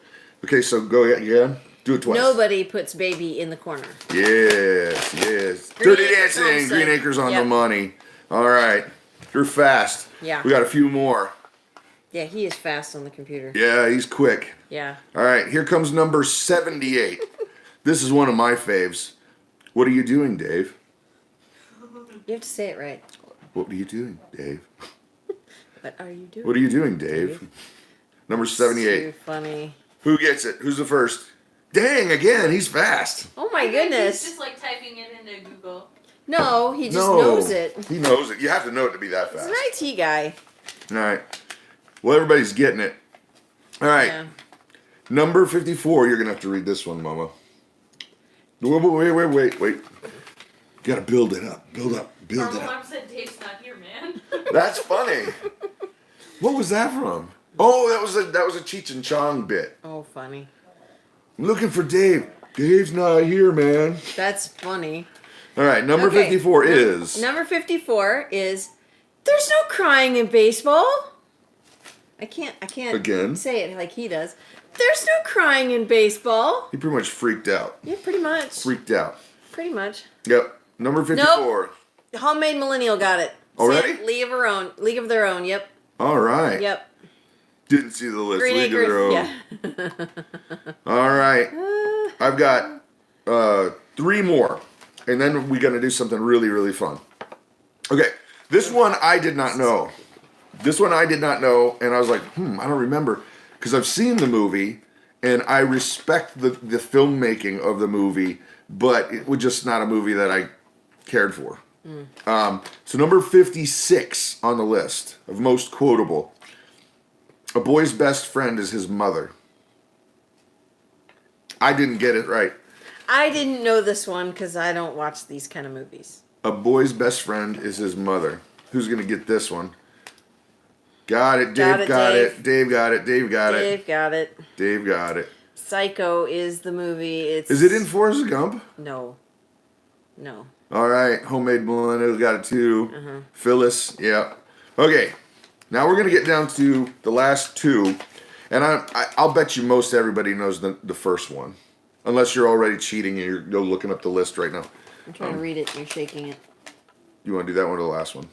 Okay, so go again. Do it twice. Nobody puts baby in the corner. Yes. Green Dirty Acres Dancing, Homestead. Green Acres on the Yep. money. All right. You're fast. Yeah. We got a few more. Yeah, he is fast on the computer. Yeah, he's quick. Yeah. All right, here comes number 78. This is one of my faves. What are you doing, Dave? You have to say it right. What are you doing, Dave? What are you doing? What are you doing, Dave? Number 78. Too funny. Who gets it? Who's the first? Dang, again, he's fast. Oh my He's goodness. just like typing it into Google. No, he just knows it. He knows it. You have to know it to be that He's fast. an IT guy. All right. Well, everybody's getting it. All right. Yeah. Number 54. You're going to have to read this one, Mama. Wait. You got to build it up. Build up. Our mom said Dave's not here, man. That's funny. What was that from? Oh, that was a Cheech and Chong bit. Oh, funny. I'm looking for Dave. Dave's not here, man. That's funny. All right. Number Okay. 54 is. Number 54 is there's no crying in baseball. I can't Again? say it like he does. There's no crying in baseball. He pretty much freaked out. Yeah, pretty much. Freaked out. Pretty much. Yep. Number 54. The homemade millennial got it. Already? See, League of Their Own. Yep. All right. Yep. Didn't see the list. Green League of Their Own. Acres. Yeah. All right. I've got 3 more. And then we're going to do something really, really fun. Okay. This one I did not know. And I was like, I don't remember. Because I've seen the movie, and I respect the filmmaking of the movie, but it was just not a movie that I cared for. So number 56 on the list of most quotable. A boy's best friend is his mother. I didn't get it right. I didn't know this one because I don't watch these kind of movies. A boy's best friend is his mother. Who's going to get this one? Got it. Dave got it. Dave got it. Dave got it. Dave got it. Dave got it. Psycho is the movie. Is it in Forrest Gump? No. No. All right. Homemade millennials got it too. Phyllis. Yeah. Okay. Now we're going to get down to the last two. And I'll bet you most everybody knows the first one. Unless you're already cheating and you're looking up the list right now. I'm trying to read it and you're shaking it. You want to do that one or the last one?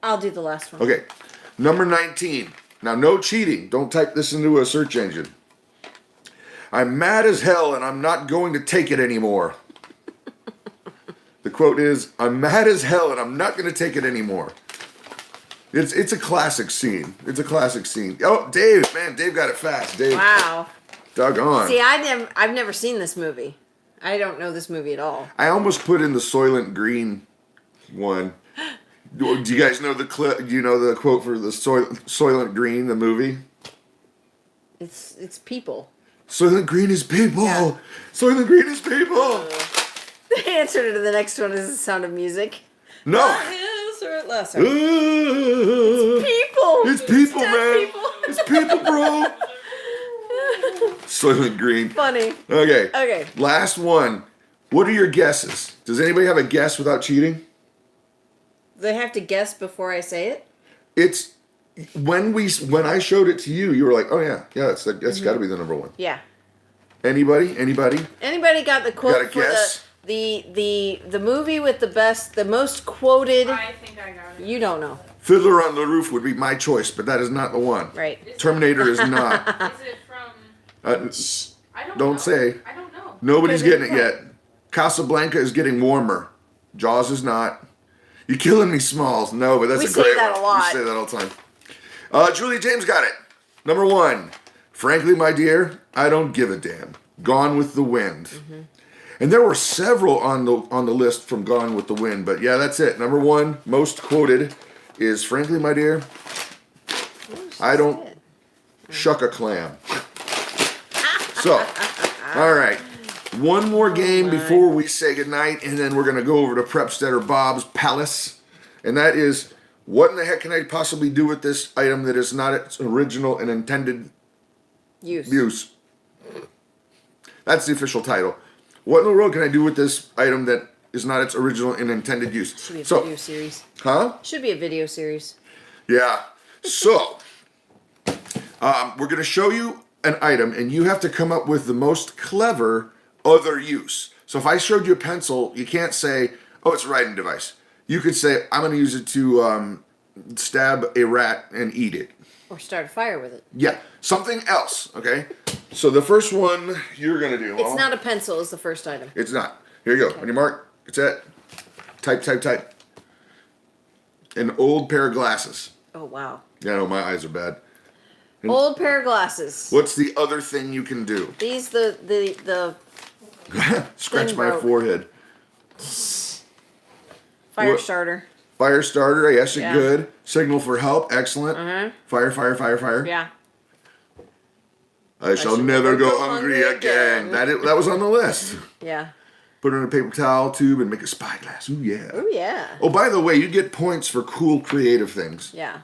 I'll do the last one. Okay. Number 19. Now, no cheating. Don't type this into a search engine. I'm mad as hell and I'm not going to take it anymore. The quote is, I'm mad as hell and I'm not going to take it anymore. It's a classic scene. It's a classic scene. Oh, Dave, man, Dave got it fast. Dave. Wow. Doggone. See, I've never seen this movie. I don't know this movie at all. I almost put in the Soylent Green one. Do you guys know the clip? Do you know the quote for the Soylent Green, the movie? It's people. Soylent Green is people. Yeah. Soylent Green is people. The answer to the next one is The Sound of Music. No. Yes, or lesser. It's People. It's people, dead man. people. It's people, bro. Soylent Green. Funny. Okay. Okay. Last one. What are your guesses? Does anybody have a guess without cheating? They have to guess before I say it? It's when I showed it to you, you were like, "Oh yeah, that's got to be the number one." Yeah. Anybody? Anybody got the quote Got a for guess? the movie with the most quoted? I think I got it. You don't know, Fiddler on the Roof would be my choice, but that is not the one. right? Terminator is not. Is it from? I don't Don't know. say. I don't know. Nobody's Because getting it yet. Casablanca is getting warmer. Jaws is not. You're killing me, Smalls. No, but that's We a say great that one. a lot. We say that all the time. Julie James got it. Number one. Frankly, my dear, I don't give a damn. Gone with the Wind. And there were several on the list from Gone with the Wind, but yeah, that's it. Number one, most quoted, is Frankly, my dear, I don't shuck a clam. So, all right. One more game before we say goodnight, and then we're going to go over to Prepsteader Bob's Palace. And that is, what in the heck can I possibly do with this item that is not its original and intended use? That's the official title. What in the world can I do with this item that is not its original and intended use? Should be a video series. Huh? Should be a video series. Yeah. So, we're going to show you an item, and you have to come up with the most clever other use. So if I showed you a pencil, you can't say, oh, it's a writing device. You could say, I'm going to use it to stab a rat and eat it. Or start a fire with it. Yeah, something else, okay? So the first one you're going to do. It's not a pencil is the first item. It's not. Here you go. On your mark. It's it. Type. An old pair of glasses. Oh, wow. Yeah, I know, my eyes are bad. Old pair of glasses. What's the other thing you can do? These, the Scratch Thing my broke. forehead. fire What? starter. Fire starter, yes, Yeah. good. Signal for help, excellent. Fire. Yeah. I shall never go hungry again. That was on the list. Yeah. Put it in a paper towel tube and make a spyglass. Ooh, yeah. Oh, yeah. Oh, by the way, you get points for cool, creative things. Yeah.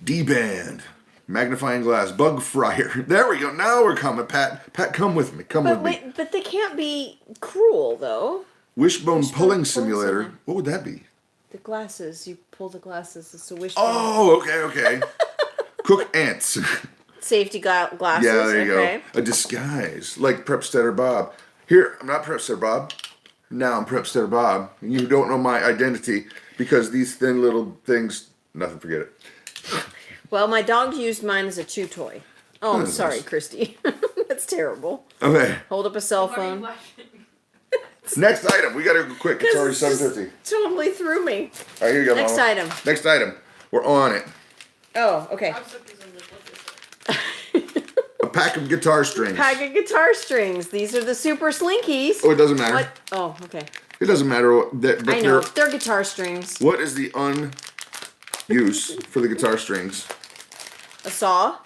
D-band, magnifying glass, bug fryer. There we go. Now we're coming, Pat. Pat, come with me. Come with me. But they can't be cruel, though. Wishbone pulling pulling simulator. simulator. What would that be? The glasses. You pull the glasses. It's a wishbone. Oh, okay. Cook ants. Safety glasses. Yeah, there you okay. go. A disguise, like Prepsteader Bob. Here, I'm not Prepsteader Bob. Now I'm Prepsteader Bob. And you don't know my identity because these thin little things, nothing, forget it. Well, my dog used mine as a chew toy. Oh, I'm That's sorry, nice. Christy. That's terrible. Okay, Hold up a cell Why are you phone. laughing? next item. We gotta go quick. It's already 7:50. Totally threw me. All right, here you go, Next Mama. item. Next item. We're on it. Oh, okay. I'm so confused with this. pack of guitar strings. Pack of guitar strings. These are the super slinkies. Oh, it doesn't matter. What? Oh, okay. It doesn't matter. But I know. They're guitar strings. What is the use for the guitar strings? A saw.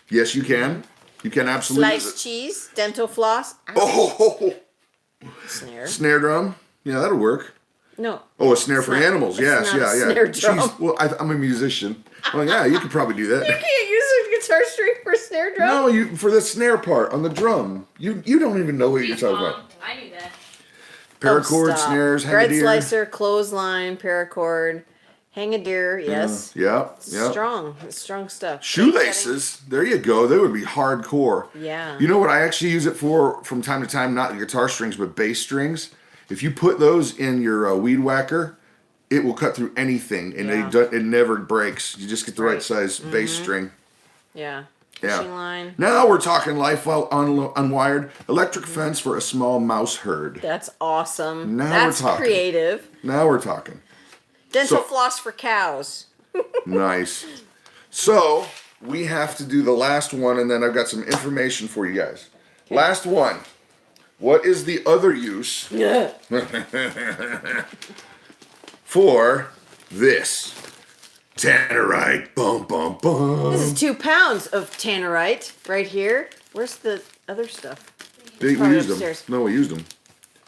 Yes, you can. You can absolutely use Sliced it. cheese. Dental floss. Oh, Snare. snare drum. Yeah, that'll work. No. Oh, a snare for not- animals. it's Yes, not a yeah. snare drum. Jeez. Well, I'm a musician. Well, yeah, you could probably do that. You can't use a guitar string for a snare drum. No, you for the snare part on the drum. You don't even know what you're talking about. I knew that. Paracord, Stop. snares, Bread hang-a-deer. slicer, clothesline, paracord, hang a deer. Yes. Yep. It's Yep. strong. It's strong stuff. Shoelaces. There you go. They would be hardcore. Yeah. You know what I actually use it for from time to time? Not guitar strings, but bass strings. If you put those in your weed whacker, it will cut through anything, and Yeah. it never breaks. You just get the right Right. size bass string. Yeah. Yeah. Fishing line. Now we're talking life while unwired. Electric fence for a small mouse herd. That's awesome. Now we're That's talking. creative. Now we're talking. Dental So- floss for cows. Nice. So we have to do the last one, and then I've got some information for you guys. Last one. What is the other use for this? Tannerite. Bum, bum, bum. This is 2 pounds of tannerite right here. Where's the other stuff? We probably used them. upstairs. No, we used them.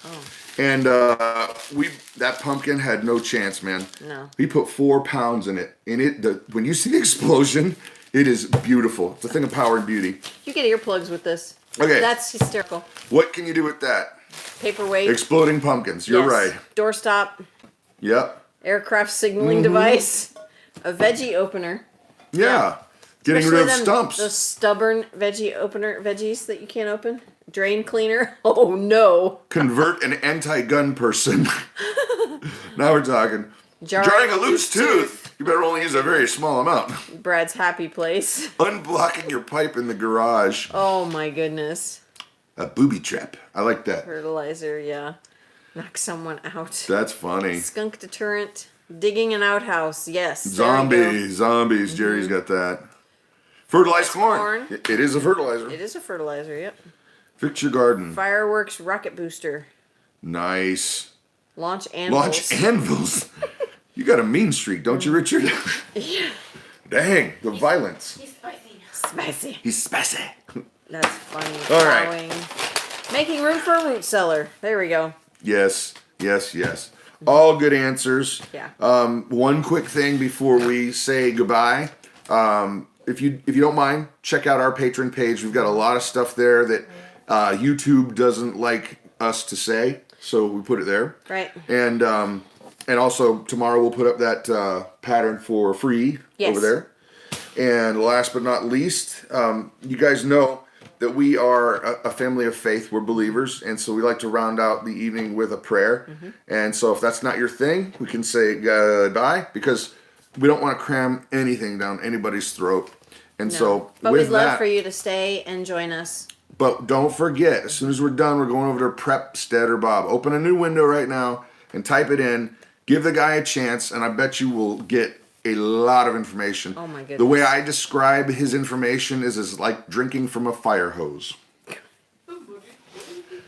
Oh, And that pumpkin had no chance, man. no. We put 4 pounds in it. When you see the explosion, it is beautiful. It's a thing of power and beauty. You get earplugs with this. Okay. That's hysterical. What can you do with that? Paperweight. Exploding pumpkins. You're Yes. right. Doorstop. Yep. Aircraft signaling Mm-hmm. device. A veggie opener. Yeah. Getting Especially rid of stumps. Those stubborn veggies that you can't open. Drain cleaner. Oh no. Convert an anti-gun person. Now we're talking. Jarring a loose tooth. You better only use a very small amount. Brad's happy place. Unblocking your pipe in the garage. Oh my goodness. A booby trap. I like that. Fertilizer, yeah. Knock someone out. That's funny. Skunk deterrent. Digging an outhouse. Yes. there we go. Zombies. Jerry's got that. Fertilized corn. corn. It is a fertilizer. It is a fertilizer, yep. Fix your garden. Fireworks rocket booster. Nice. Launch anvils. Launch anvils. You got a mean streak, don't you, Richard? Yeah. Dang, the violence. He's spicy. Spicy. He's spicy. That's funny. All right. Plowing. Making room for a root cellar. There we go. Yes. All good answers. Yeah. One quick thing before we say goodbye. If you don't mind, check out our patron page. We've got a lot of stuff there that YouTube doesn't like us to say, so we put it there. Right. And also tomorrow we'll put up that pattern for free Yes. over there. And last but not least, you guys know that we are a family of faith. We're believers, and so we like to round out the evening with a prayer. Mm-hmm. And so if that's not your thing, we can say goodbye, because we don't want to cram anything down anybody's throat. And No. so But with we'd love that, for you to stay and join us. but don't forget, as soon as we're done, we're going over to Preparedness Bob. Open a new window right now and type it in. Give the guy a chance, and I bet you will get a lot of information. Oh my goodness. The way I describe his information is like drinking from a fire hose.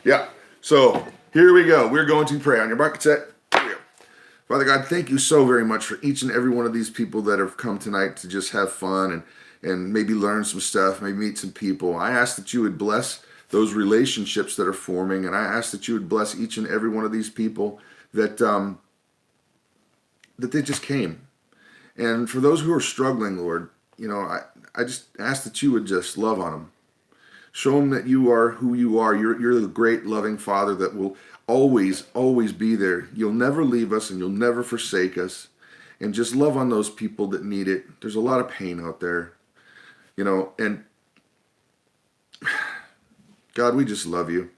Yeah. So here we go. We're going to pray. On your market set. Here we go. Father God, thank you so very much for each and every one of these people that have come tonight to just have fun and maybe learn some stuff, maybe meet some people. I ask that you would bless those relationships that are forming, and I ask that you would bless each and every one of these people that that they just came. And for those who are struggling, Lord, I just ask that you would just love on them. Show them that you are who you are. You're the great loving Father that will always, always be there. You'll never leave us and you'll never forsake us. And just love on those people that need it. There's a lot of pain out there, and God, we just love you.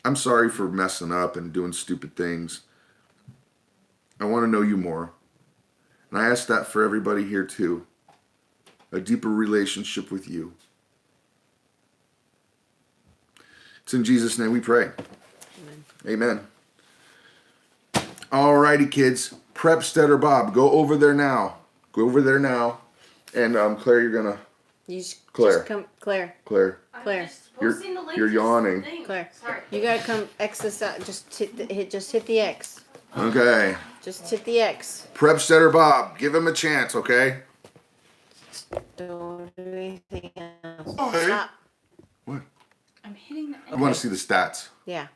I'm sorry for messing up and doing stupid things. I want to know you more. And I ask that for everybody here too. A deeper relationship with you. It's in Jesus' name we pray. Amen. Alrighty, kids. Preparedness Bob, go over there now. Go over there now. And Claire, you're gonna You just, Claire. just come, Claire. Claire. Claire. I'm just posting the link you're to yawning. something. Claire. Sorry. You gotta come X this out. Just hit the X. Okay. Just hit the X. Prep setter Bob, give him a chance, okay? Don't do anything else. Oh, hey. Stop. What? I'm hitting the I want to see the stats. Yeah.